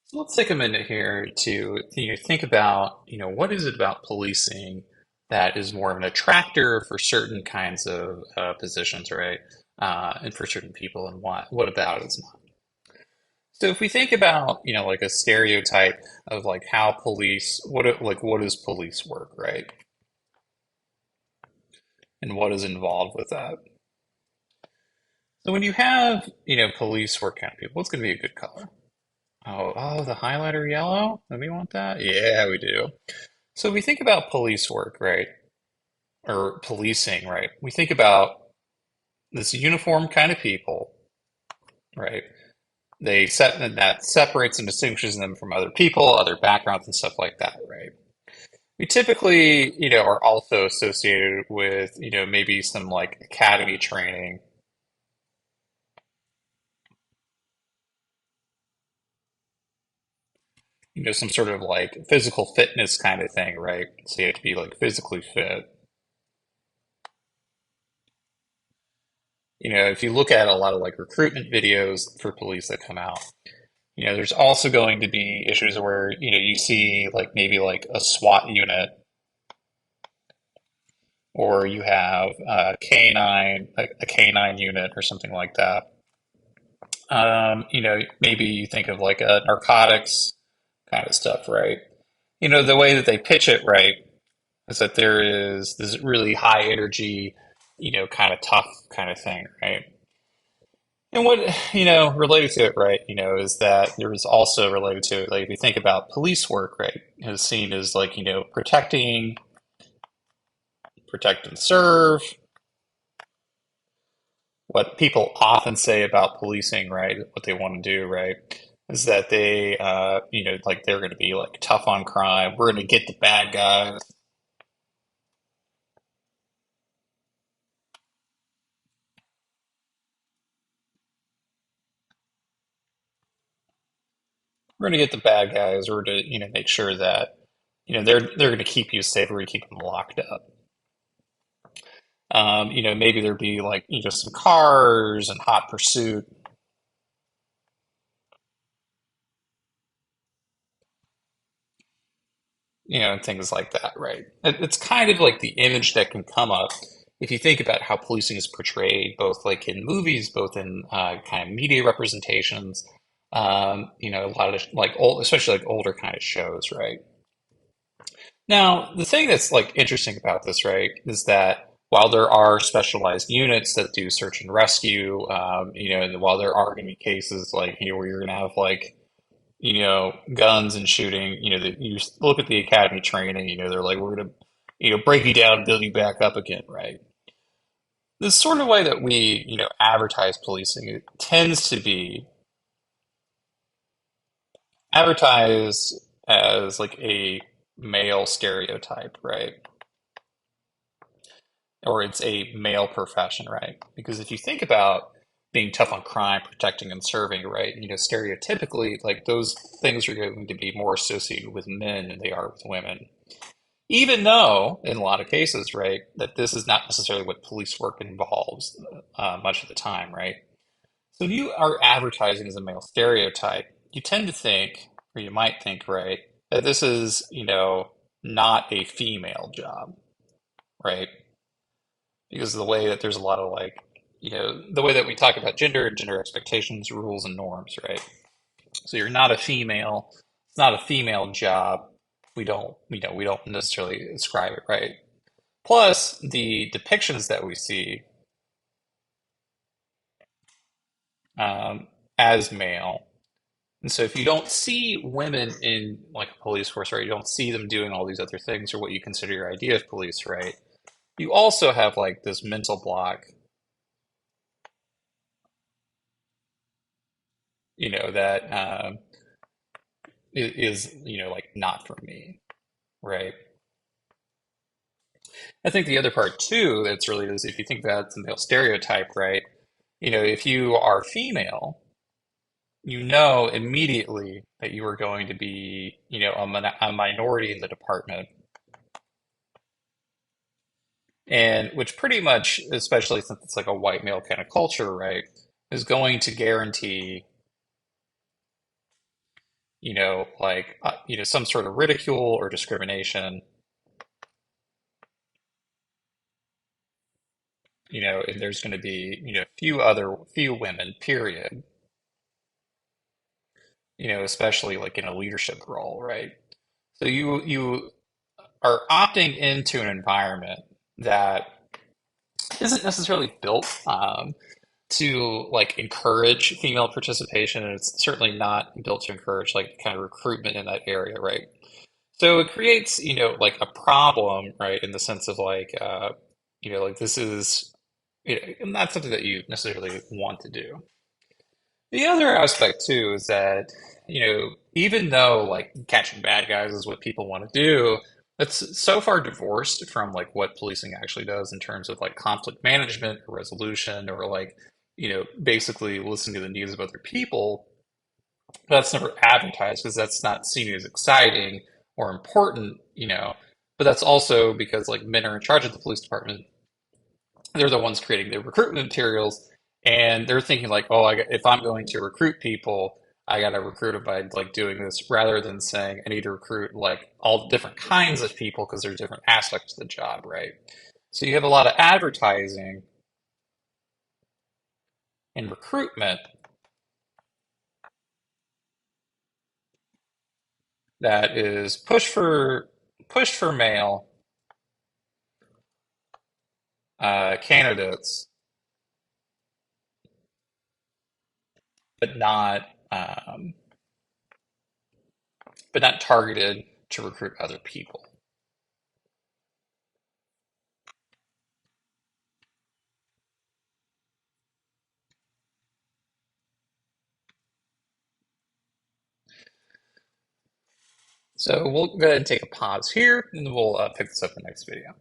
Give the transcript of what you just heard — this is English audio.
So let's take a minute here to think about what is it about policing that is more of an attractor for certain kinds of positions, right? And for certain people, and what about it is not. So if we think about like a stereotype of like how police what is police work, right? And what is involved with that. So when you have police work kind of people, what's going to be a good color? Oh, the highlighter yellow? Do we want that? Yeah, we do. So we think about police work, right? Or policing, right? We think about this uniform kind of people, right? They set that separates and distinguishes them from other people, other backgrounds, and stuff like that, right? We typically, are also associated with, maybe some like academy training, some sort of like physical fitness kind of thing, right? So you have to be like physically fit. If you look at a lot of like recruitment videos for police that come out, there's also going to be issues where, you see like maybe like a SWAT unit or you have a canine unit or something like that. Maybe you think of like a narcotics kind of stuff, right? The way that they pitch it, right, is that there is this really high energy, kind of tough kind of thing, right? And what, related to it, right, is that there is also related to it, like if you think about police work, right, is seen as like, protect and serve. What people often say about policing, right, what they want to do, right, is that they, like they're going to be like tough on crime. We're going to get the bad guys. We're going to get the bad guys. We're to, make sure that, they're going to keep you safe. We're going to keep them locked up. Maybe there'd be like some cars and hot pursuit, and things like that, right? It's kind of like the image that can come up if you think about how policing is portrayed, both like in movies, both in kind of media representations. A lot of like old, especially like older kind of shows, right? Now, the thing that's like interesting about this, right, is that while there are specialized units that do search and rescue, and while there are going to be cases like where you're going to have like guns and shooting, that you look at the academy training, they're like, we're going to, break you down and build you back up again, right? The sort of way that we, advertise policing, it tends to be advertised as like a male stereotype, right? Or it's a male profession, right? Because if you think about being tough on crime, protecting and serving, right? Stereotypically, like those things are going to be more associated with men than they are with women. Even though, in a lot of cases, right, that this is not necessarily what police work involves much of the time, right? So if you are advertising as a male stereotype, you tend to think, or you might think, right, that this is, not a female job, right? Because of the way that there's a lot of like, the way that we talk about gender and gender expectations, rules, and norms, right? So you're not a female. It's not a female job. We don't necessarily ascribe it, right? Plus, the depictions that we see as male. And so if you don't see women in like a police force, right, you don't see them doing all these other things or what you consider your idea of police, right? You also have like this mental block, that is, like not for me, right? I think the other part too that's really is if you think about the male stereotype, right? If you are female, you know immediately that you are going to be, a minority in the department. And which pretty much, especially since it's like a white male kind of culture, right, is going to guarantee some sort of ridicule or discrimination, and there's going to be, few women, period, especially like in a leadership role, right? So you are opting into an environment that isn't necessarily built to like encourage female participation, and it's certainly not built to encourage like kind of recruitment in that area, right? So it creates, like a problem, right, in the sense of like, like this is, not something that you necessarily want to do. The other aspect too is that, even though like catching bad guys is what people want to do, that's so far divorced from like what policing actually does in terms of like conflict management or resolution or like, basically listening to the needs of other people. That's never advertised because that's not seen as exciting or important, But that's also because like men are in charge of the police department, they're the ones creating the recruitment materials, and they're thinking like, oh, if I'm going to recruit people, I got to recruit them by like doing this, rather than saying I need to recruit like all different kinds of people because there's different aspects to the job, right? So you have a lot of advertising and recruitment that is push for male candidates, but not um, but not targeted to recruit other people. So we'll go ahead and take a pause here, and we'll pick this up in the next video.